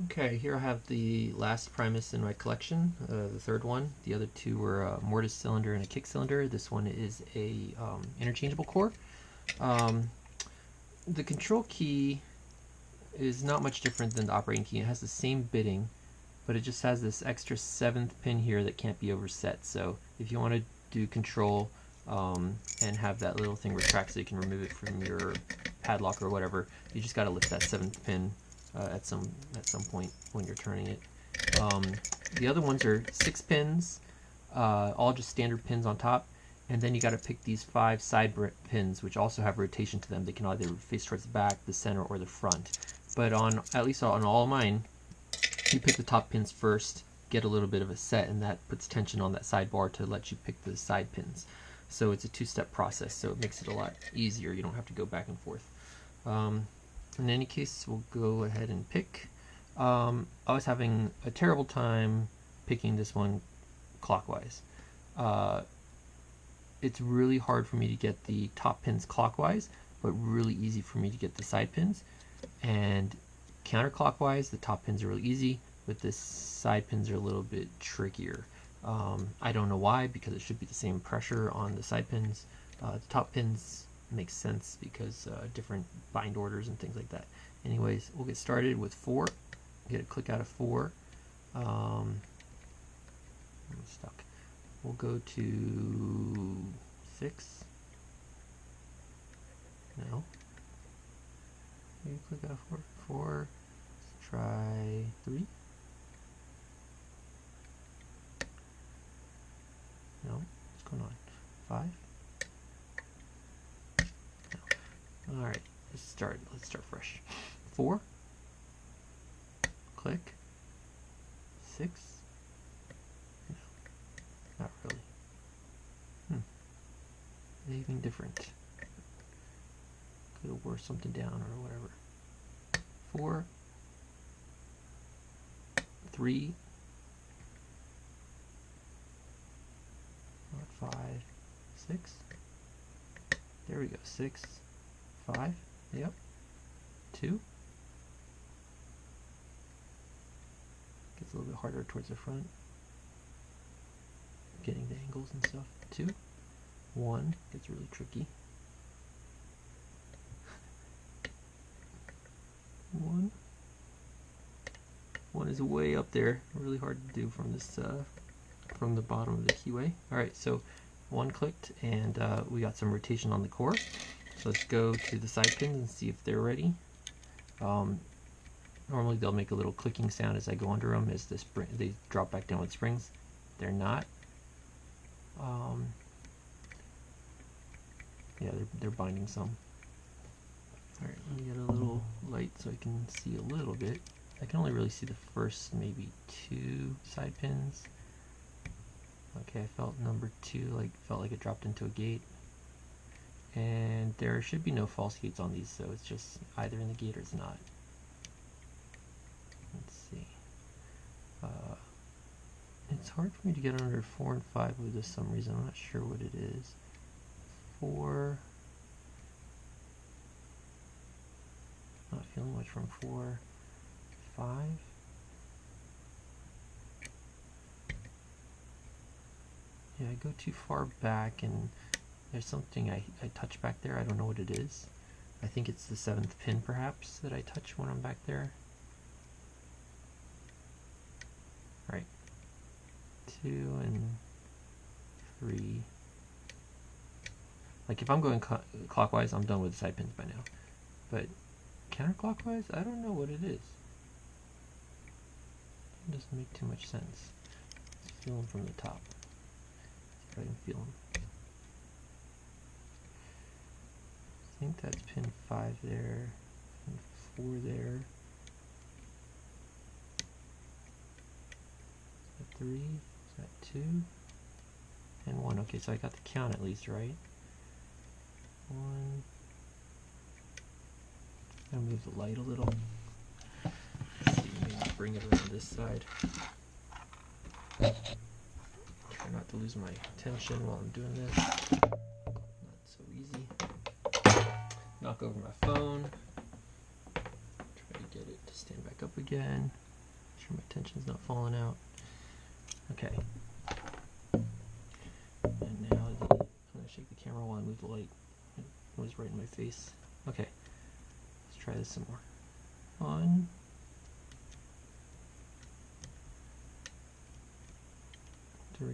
Okay, here I have the last Primus in my collection, the third one. The other two were a mortise cylinder and a kick cylinder. This one is a interchangeable core. The control key is not much different than the operating key. It has the same bitting, but it just has this extra 7th pin here that can't be overset. So if you want to do control and have that little thing retract so you can remove it from your padlock or whatever, you just got to lift that 7th pin at some point when you're turning it. The other ones are 6 pins, all just standard pins on top, and then you got to pick these 5 side pins, which also have rotation to them. They can either face towards the back, the center, or the front. But at least on all of mine, you pick the top pins first, get a little bit of a set, and that puts tension on that sidebar to let you pick the side pins. So it's a 2-step process, so it makes it a lot easier. You don't have to go back and forth. In any case, we'll go ahead and pick. I was having a terrible time picking this one clockwise. It's really hard for me to get the top pins clockwise, but really easy for me to get the side pins. And counterclockwise, the top pins are really easy, but the side pins are a little bit trickier. I don't know why, because it should be the same pressure on the side pins. The top pins makes sense because different bind orders and things like that. Anyways, we'll get started with 4. Get a click out of 4. I'm stuck. We'll go to 6. No. Maybe click out of 4. 4. Let's try 3. No. What's going on? 5. No. Alright. Let's start fresh. 4. Click. 6. No. Not really. Anything different. Could have wore something down or whatever. 4. 3. Not 5. 6. There we go. 6. 5. Yep. 2. Gets a little bit harder towards the front. Getting the angles and stuff. 2. 1 gets really tricky. 1. 1 is way up there. Really hard to do from this from the bottom of the keyway. Alright, so 1 clicked, and we got some rotation on the core. So let's go to the side pins and see if they're ready. Normally they'll make a little clicking sound as I go under them as they drop back down with springs. They're not. Yeah, they're binding some. Alright, let me get a little light so I can see a little bit. I can only really see the first maybe 2 side pins. Okay, I felt number 2 felt like it dropped into a gate. And there should be no false gates on these, so it's just either in the gate or it's not. Let's see. It's hard for me to get under 4 and 5 with some reason. I'm not sure what it is. 4. Not feeling much from 4. 5. Yeah, I go too far back and there's something I touch back there. I don't know what it is. I think it's the 7th pin perhaps that I touch when I'm back there. Right. 2 and 3. Like if I'm going clockwise, I'm done with the side pins by now. But counterclockwise, I don't know what it is. It doesn't make too much sense. Let's feel them from the top. See if I can feel them. I think that's pin 5 there, pin 4 there. Is that 3? Is that 2? And 1. Okay, so I got the count at least, right? 1. I'll move the light a little. Let's see, maybe bring it around this side. Try not to lose my tension while I'm doing this. Not so easy. Knock over my phone. Try to get it to stand back up again. Make sure my tension's not falling out. Okay. And now I'm going to shake the camera while I move the light. It was right in my face. Okay. Let's try this some more. 1, 3.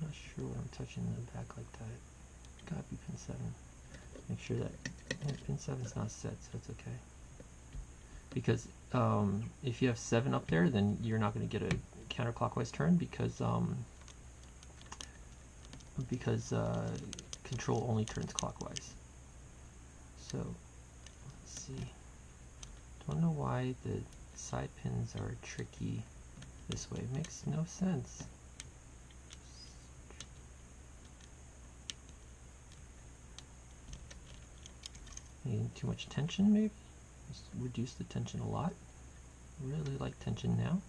Not sure what I'm touching in the back like that. Gotta be pin 7. Make sure that pin 7's not set, so it's okay. Because if you have 7 up there, then you're not going to get a counterclockwise turn because control only turns clockwise. So let's see. Don't know why the side pins are tricky this way. It makes no sense. Needing too much tension, maybe? Just reduce the tension a lot. Really like tension now.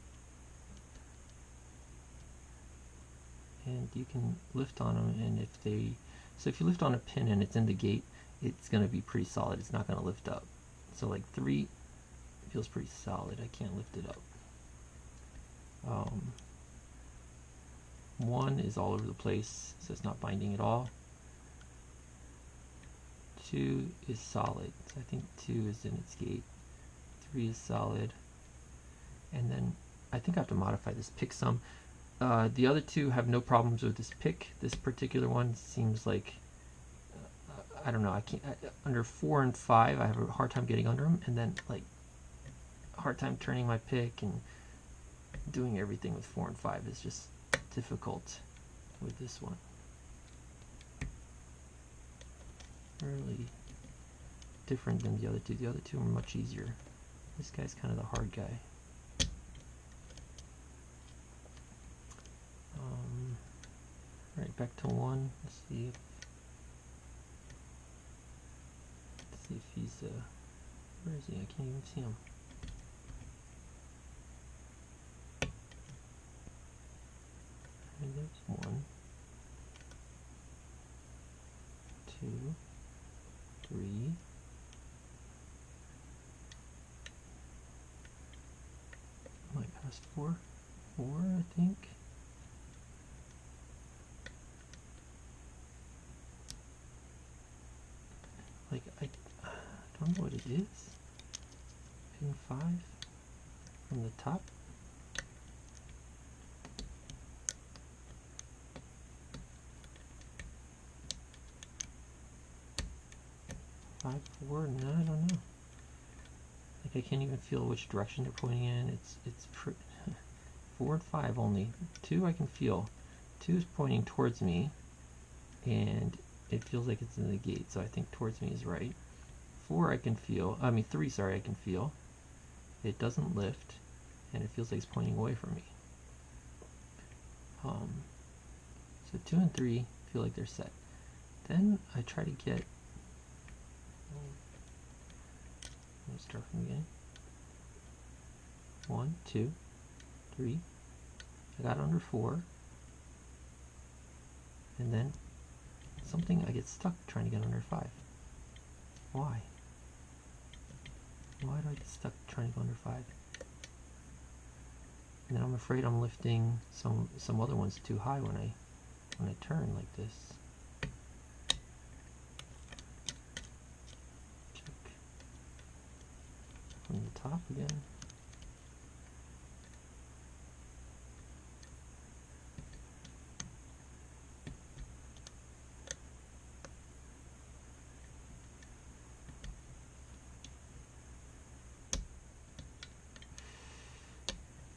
And you can lift on them, and if you lift on a pin and it's in the gate, it's going to be pretty solid. It's not going to lift up. So like 3 feels pretty solid. I can't lift it up. 1 is all over the place, so it's not binding at all. 2 is solid, so I think 2 is in its gate. 3 is solid. And then I think I have to modify this pick some. The other 2 have no problems with this pick. This particular one seems like, I don't know, I can't, under 4 and 5 I have a hard time getting under them, and then like a hard time turning my pick, and doing everything with 4 and 5 is just difficult with this one. Really different than the other 2. The other 2 are much easier. This guy's kind of the hard guy. Right, back to 1. Let's see if he's where is he? I can't even see him. And there's 1, 2, 3. Might pass 4. 4, I think. Like, I don't know what it is. Pin 5 from the top. Five, 4, no, I don't know. Like, I can't even feel which direction they're pointing in. It's 4 and 5 only. 2 I can feel. 2 is pointing towards me, and it feels like it's in the gate, so I think towards me is right. 4 I can feel. I mean 3, sorry, I can feel. It doesn't lift, and it feels like it's pointing away from me. So 2 and 3 feel like they're set. Then I try to get. Let's start from the beginning. 1, 2, 3. I got under 4, and then something I get stuck trying to get under 5. Why? Why do I get stuck trying to go under 5? And then I'm afraid I'm lifting some other ones too high when I turn like this. Check from the top again.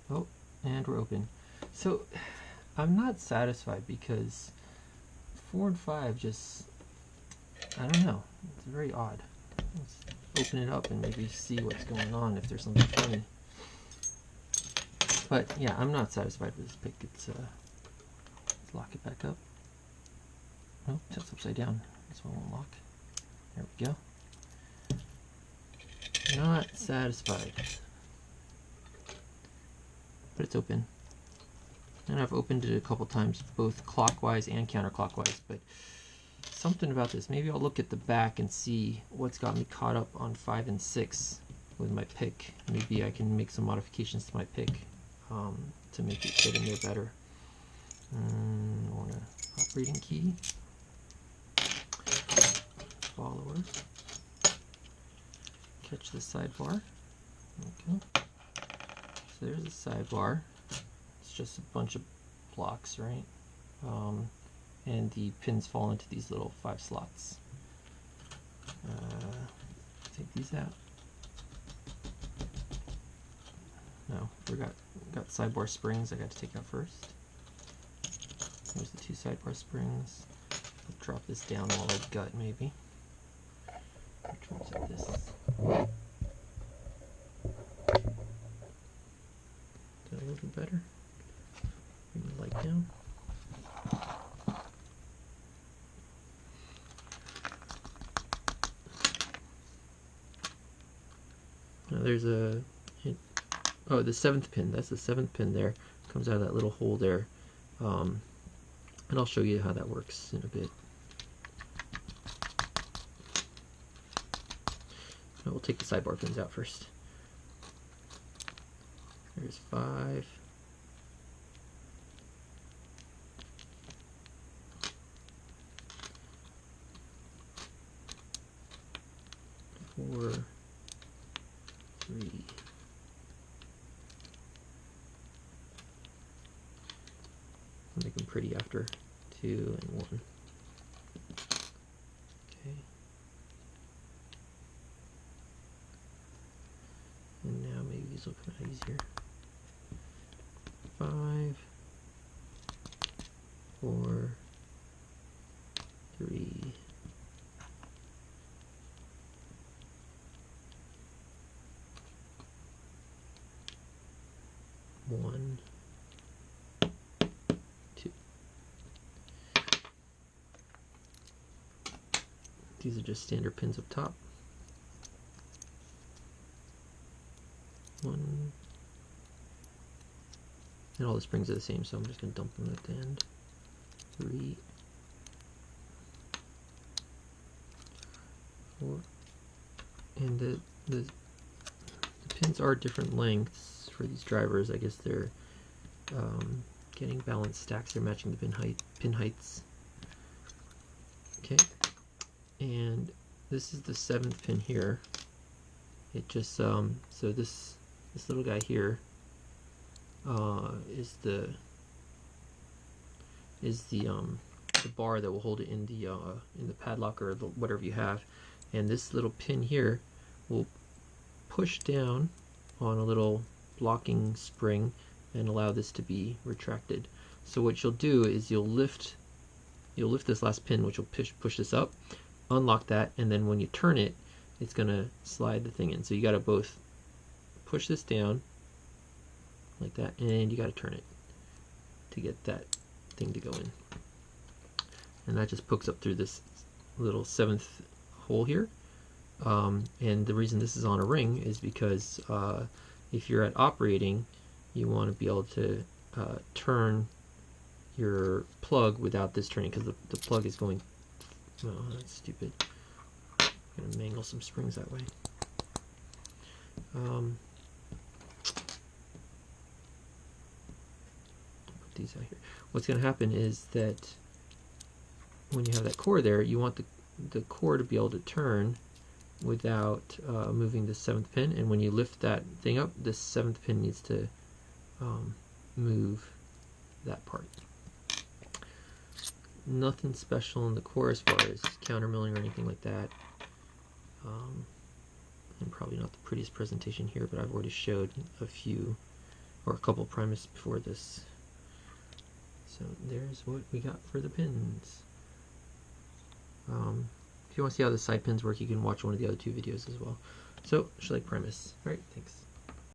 Oh, and we're open. So I'm not satisfied because 4 and 5 just, I don't know, it's very odd. Let's open it up and maybe see what's going on, if there's something funny. But yeah, I'm not satisfied with this pick. Let's lock it back up. Oh, that's upside down. This one won't lock. There we go. Not satisfied. But it's open. And I've opened it a couple times, both clockwise and counterclockwise, but something about this. Maybe I'll look at the back and see what's got me caught up on 5 and 6 with my pick. Maybe I can make some modifications to my pick to make it fit in there better. I want an operating key, follower, catch the sidebar. Okay, so there's a sidebar. It's just a bunch of blocks, right? And the pins fall into these little 5 slots. Take these out. No, got sidebar springs I got to take out first. There's the 2 sidebar springs. I'll drop this down while I gut maybe. Which one's like this? Is that a little better? Bring the light down. Now there's a, oh, the 7th pin. That's the 7th pin there. Comes out of that little hole there. And I'll show you how that works in a bit. We'll take the sidebar pins out first. There's 5. 4, 3. I'll make them pretty after 2 and 1. Okay. And now maybe these will come out easier. 5, 4, 3. 1, 2. These are just standard pins up top. 1. And all the springs are the same, so I'm just going to dump them at the end. 3, 4. And the pins are different lengths for these drivers. I guess they're getting balanced stacks. They're matching the pin heights. Okay, and this is the 7th pin here. It just so this little guy here is the bar that will hold it in the padlock or whatever you have, and this little pin here will push down on a little blocking spring and allow this to be retracted. So what you'll do is you'll lift this last pin, which will push this up, unlock that, and then when you turn it, it's gonna slide the thing in. So you gotta both push this down like that, and you gotta turn it to get that thing to go in. And that just pokes up through this little 7th hole here. And the reason this is on a ring is because if you're at operating, you want to be able to turn your plug without this turning, because the plug is going, oh, that's stupid. I'm going to mangle some springs that way. Put these out here. What's going to happen is that when you have that core there, you want the core to be able to turn without moving the 7th pin, and when you lift that thing up, this 7th pin needs to move that part. Nothing special in the core as far as countermilling or anything like that, and probably not the prettiest presentation here, but I've already showed a few or a couple Primus before this. So there's what we got for the pins. If you want to see how the side pins work, you can watch one of the other 2 videos as well. So, Schlage Primus. Alright, thanks.